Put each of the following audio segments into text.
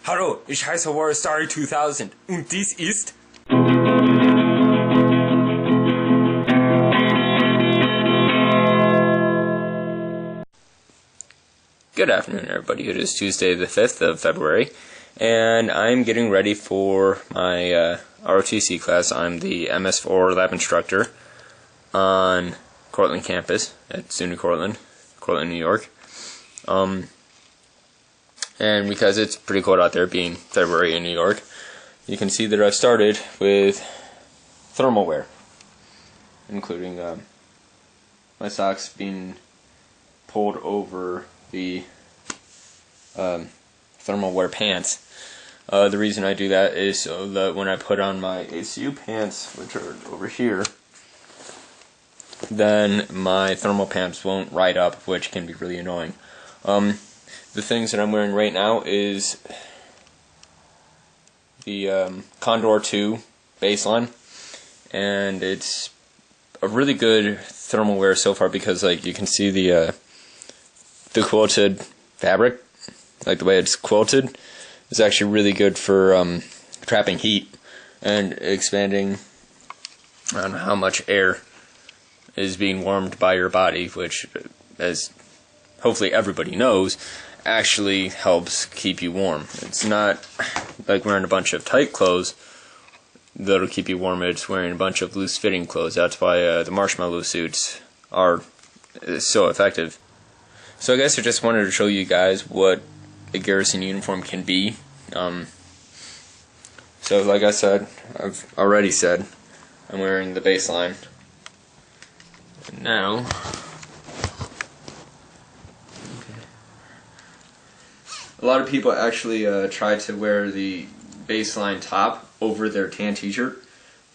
Hallo, ich heiße War Story 2000 und dies ist... Good afternoon, everybody. It is Tuesday the 5th of February, and I'm getting ready for my ROTC class. I'm the MS4 lab instructor on Cortland campus at SUNY Cortland, New York. And because it's pretty cold out there, being February in New York, you can see that I've started with thermal wear, including my socks being pulled over the thermal wear pants. The reason I do that is so that when I put on my ACU pants, which are over here, then my thermal pants won't ride up, which can be really annoying. The things that I'm wearing right now is the Condor 2 baseline, and it's a really good thermal wear so far because, like, you can see the quilted fabric, like the way it's quilted, is actually really good for trapping heat and expanding on how much air is being warmed by your body, which, as hopefully everybody knows, actually helps keep you warm. It's not like wearing a bunch of tight clothes that'll keep you warm. It's wearing a bunch of loose-fitting clothes. That's why the marshmallow suits are so effective. So I guess I just wanted to show you guys what a garrison uniform can be. So like I said, I've already said, I'm wearing the baseline. And now, a lot of people actually try to wear the baseline top over their tan t-shirt,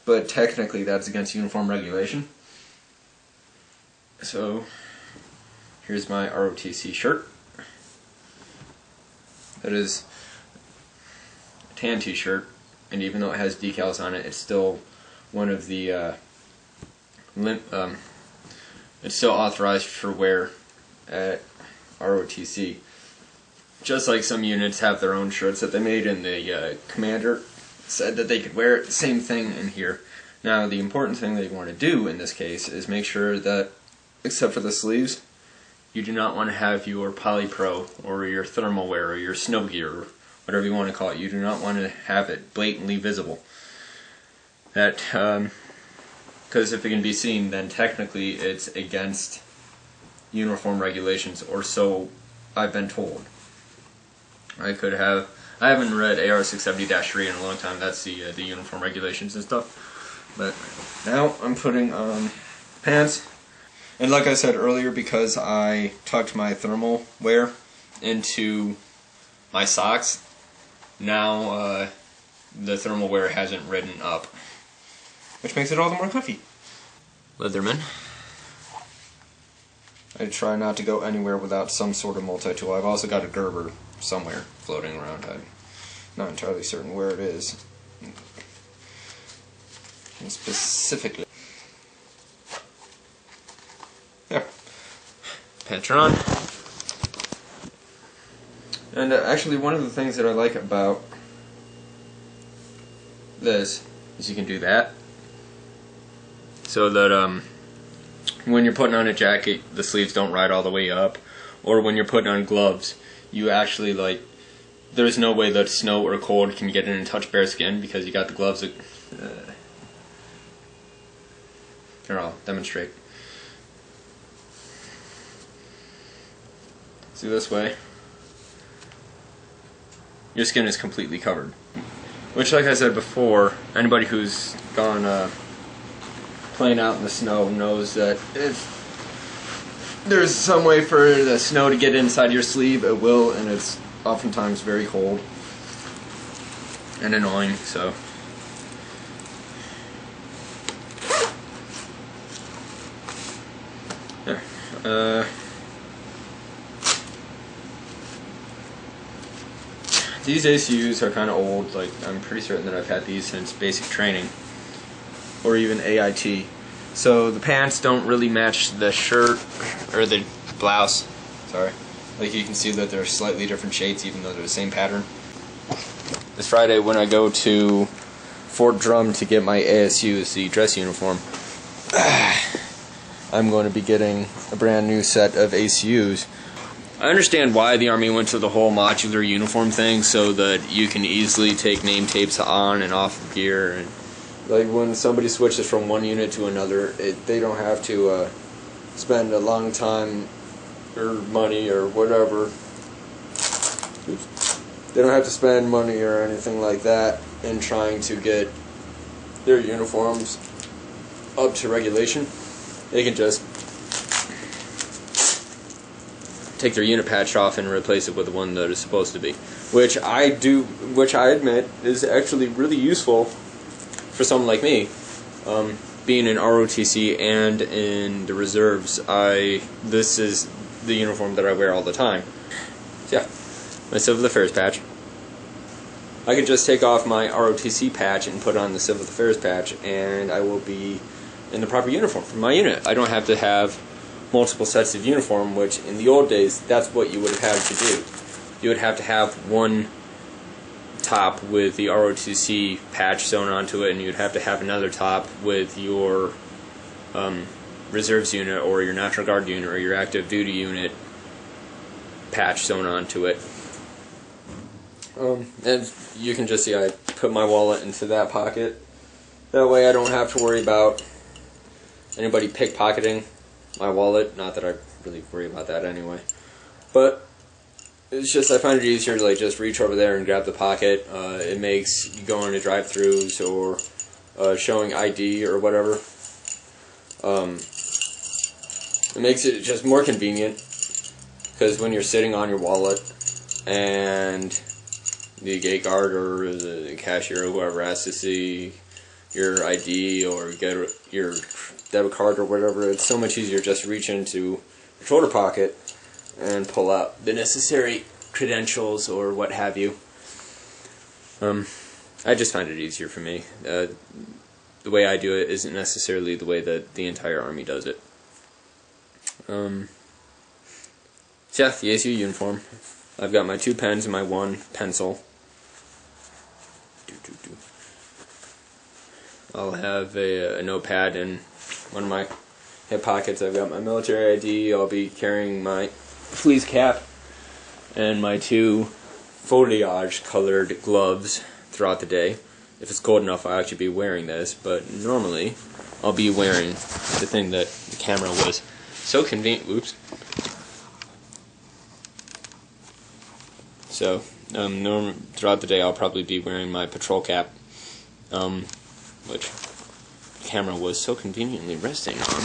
but technically that's against uniform regulation. So here's my ROTC shirt. That is a tan t-shirt, and even though it has decals on it, it's still one of the it's still authorized for wear at ROTC. Just like some units have their own shirts that they made, and the commander said that they could wear it, same thing in here. Now, the important thing that you want to do in this case is make sure that, except for the sleeves, you do not want to have your polypro or your thermal wear or your snow gear or whatever you want to call it. You do not want to have it blatantly visible. That, because if it can be seen, then technically it's against uniform regulations, or so I've been told. I haven't read AR 670-3 in a long time. That's the uniform regulations and stuff. But now I'm putting on pants. And like I said earlier, because I tucked my thermal wear into my socks, now the thermal wear hasn't ridden up, which makes it all the more comfy. Leatherman. I try not to go anywhere without some sort of multi-tool. I've also got a Gerber somewhere floating around. I'm not entirely certain where it is. And specifically. Yeah. Pants are on. And actually, one of the things that I like about this is you can do that. So that when you're putting on a jacket, the sleeves don't ride all the way up. Or when you're putting on gloves, you actually, like, there's no way that snow or cold can get in and touch bare skin because you got the gloves that, here, I'll demonstrate. See, this way, your skin is completely covered. Which, like I said before, anybody who's gone playing out in the snow knows that if there's some way for the snow to get inside your sleeve, it will, and it's oftentimes very cold and annoying, so. There. These ACUs are kind of old. Like, I'm pretty certain that I've had these since basic training, or even AIT. So the pants don't really match the shirt, or the blouse, sorry. Like, you can see that they're slightly different shades even though they're the same pattern. this Friday when I go to Fort Drum to get my ASUs, the dress uniform. I'm going to be getting a brand new set of ACUs. I understand why the Army went to the whole modular uniform thing, so that you can easily take name tapes on and off of gear. And like when somebody switches from one unit to another, they don't have to spend a long time or money or whatever. Oops. They don't have to spend money or anything like that in trying to get their uniforms up to regulation. They can just take their unit patch off and replace it with the one that is supposed to be, which I admit is actually really useful for someone like me. Being in ROTC and in the reserves, this is the uniform that I wear all the time. So yeah, my Civil Affairs patch. I can just take off my ROTC patch and put on the Civil Affairs patch, and I will be in the proper uniform for my unit. I don't have to have multiple sets of uniform, which in the old days, that's what you would have had to do. You would have to have one top with the ROTC patch sewn onto it, and you'd have to have another top with your reserves unit or your National Guard unit or your active duty unit patch sewn onto it. And you can just see I put my wallet into that pocket. That way I don't have to worry about anybody pickpocketing my wallet. Not that I really worry about that anyway. But it's just I find it easier to like just reach over there and grab the pocket. It makes going to drive-thrus or showing ID or whatever. It makes it just more convenient, because when you're sitting on your wallet and the gate guard or the cashier or whoever has to see your ID or get your debit card or whatever, it's so much easier just to reach into your shoulder pocket and pull out the necessary credentials or what have you. I just find it easier for me. The way I do it isn't necessarily the way that the entire Army does it. So yeah, the ACU uniform. I've got my 2 pens and my 1 pencil. I'll have a notepad in one of my hip pockets. I've got my military ID. I'll be carrying my fleece cap and my 2 foliage colored gloves throughout the day. If it's cold enough, I'll actually be wearing this, but normally I'll be wearing the thing that the camera was so convenient. Oops. So throughout the day I'll probably be wearing my patrol cap, which the camera was so conveniently resting on.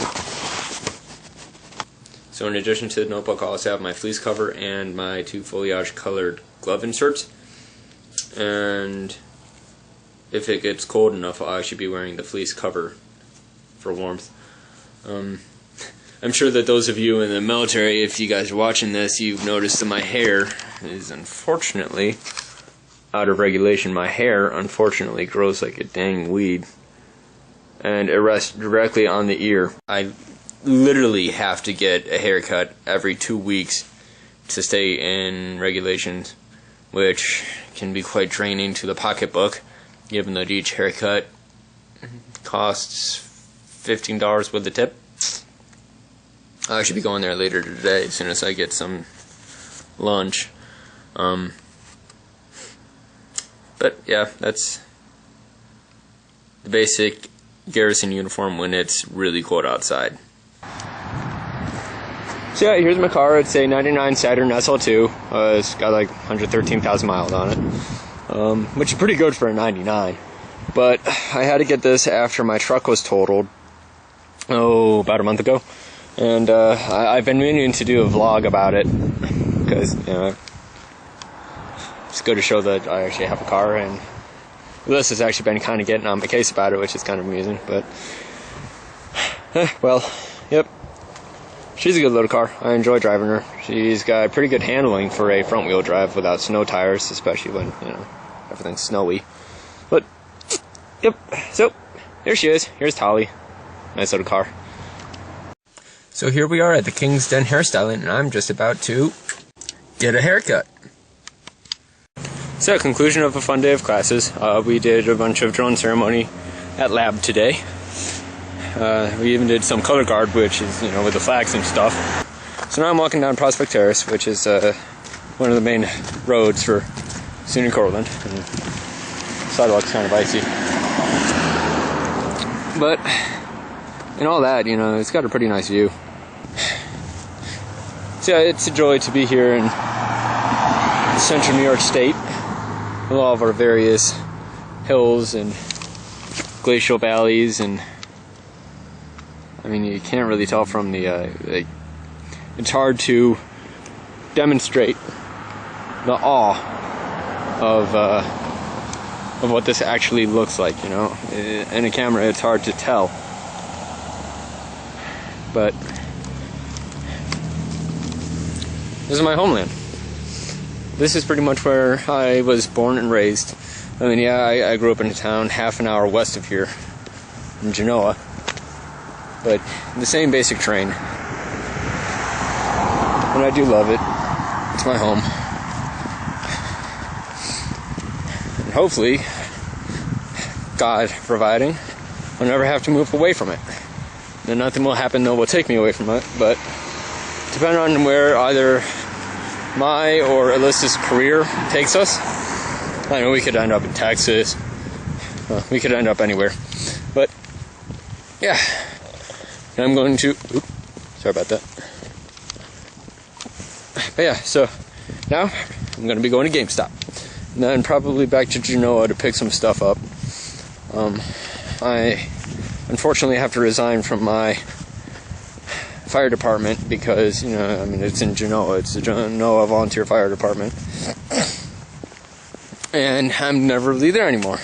So in addition to the notebook, I'll also have my fleece cover and my 2 foliage colored glove inserts. And if it gets cold enough, I'll actually be wearing the fleece cover for warmth. I'm sure that those of you in the military, if you guys are watching this, you've noticed that my hair is unfortunately out of regulation. My hair, unfortunately, grows like a dang weed, and it rests directly on the ear. I literally have to get a haircut every 2 weeks to stay in regulations, which can be quite draining to the pocketbook, given that each haircut costs $15 with the tip. I'll actually be going there later today as soon as I get some lunch. But yeah, that's the basic garrison uniform when it's really cold outside. So yeah, here's my car. It's a 99 Saturn SL2. It's got like 113,000 miles on it, which is pretty good for a 99. But I had to get this after my truck was totaled, about a month ago. And I've been meaning to do a vlog about it, because it's good to show that I actually have a car, and Liz has actually been kind of getting on my case about it, which is kind of amusing. But well, yep, she's a good little car. I enjoy driving her. She's got pretty good handling for a front wheel drive without snow tires, especially when everything's snowy. But yep, so here she is. Here's Tolly. Nice little car. So here we are at the King's Den hairstyling, and I'm just about to get a haircut. So, conclusion of a fun day of classes. We did a bunch of drone ceremony at lab today. We even did some color guard, which is, with the flags and stuff. So now I'm walking down Prospect Terrace, which is one of the main roads for SUNY Cortland. And the sidewalk's kind of icy. But, in all that, it's got a pretty nice view. So yeah, it's a joy to be here in central New York State, with all of our various hills and glacial valleys, and you can't really tell from the it's hard to demonstrate the awe of what this actually looks like. In a camera it's hard to tell, but this is my homeland. This is pretty much where I was born and raised. I grew up in a town half an hour west of here, in Genoa, but the same basic train. And I do love it. It's my home. And hopefully, God providing, I'll never have to move away from it. Then nothing will happen that will take me away from it, but depending on where either my or Alyssa's career takes us, I know we could end up in Texas. We could end up anywhere. But yeah, I'm going to. Sorry about that. But yeah, so now I'm going to be going to GameStop, and then probably back to Genoa to pick some stuff up. I unfortunately have to resign from my fire department because, it's in Genoa. It's the Genoa Volunteer Fire Department. And I'm never really there anymore.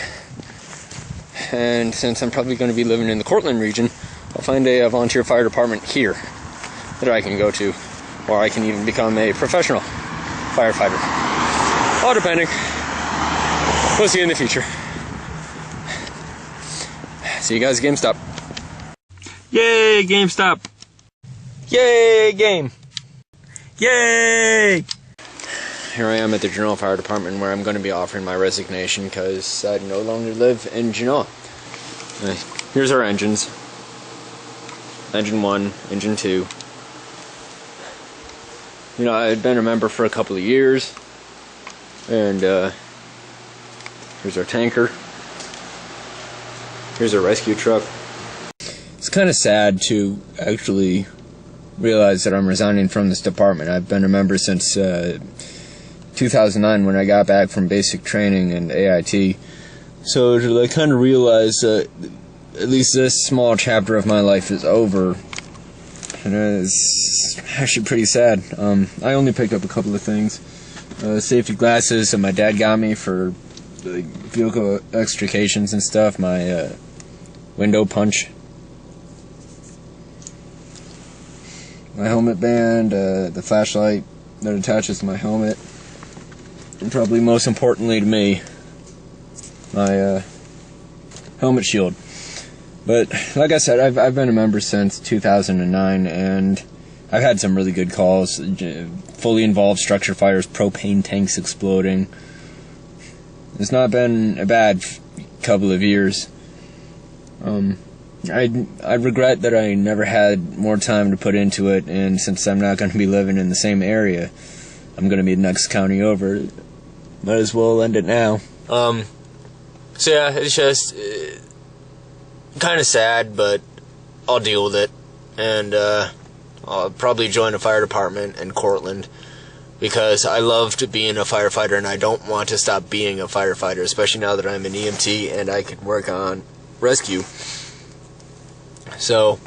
And since I'm probably going to be living in the Cortland region, I'll find a volunteer fire department here that I can go to. Or I can even become a professional firefighter. All depending. We'll see you in the future. See you guys at GameStop. Yay, GameStop! Yay, game! Yay! Here I am at the Genoa Fire Department, where I'm going to be offering my resignation because I no longer live in Genoa. Here's our engines. Engine 1, Engine 2. I'd been a member for a couple of years, and here's our tanker. Here's our rescue truck. It's kind of sad to actually realize that I'm resigning from this department. I've been a member since 2009 when I got back from basic training and AIT. So to kind of realize that at least this small chapter of my life is over, it's actually pretty sad. I only picked up a couple of things. Safety glasses that my dad got me for vehicle extrications and stuff. My window punch. My helmet band, the flashlight that attaches to my helmet. And probably most importantly to me, my helmet shield. But like I said, I've been a member since 2009, and I've had some really good calls. Fully involved structure fires, propane tanks exploding. It's not been a bad couple of years. I regret that I never had more time to put into it, and since I'm not going to be living in the same area, I'm going to be the next county over. Might as well end it now. So yeah, it's just kind of sad, but I'll deal with it, and I'll probably join a fire department in Cortland because I loved being a firefighter, and I don't want to stop being a firefighter, especially now that I'm an EMT and I can work on rescue. So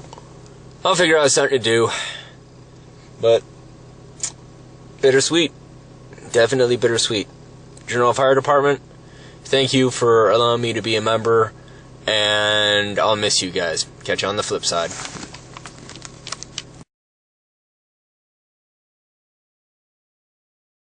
I'll figure out something to do, but bittersweet, definitely bittersweet. Genoa Fire Department, thank you for allowing me to be a member, and I'll miss you guys. Catch you on the flip side.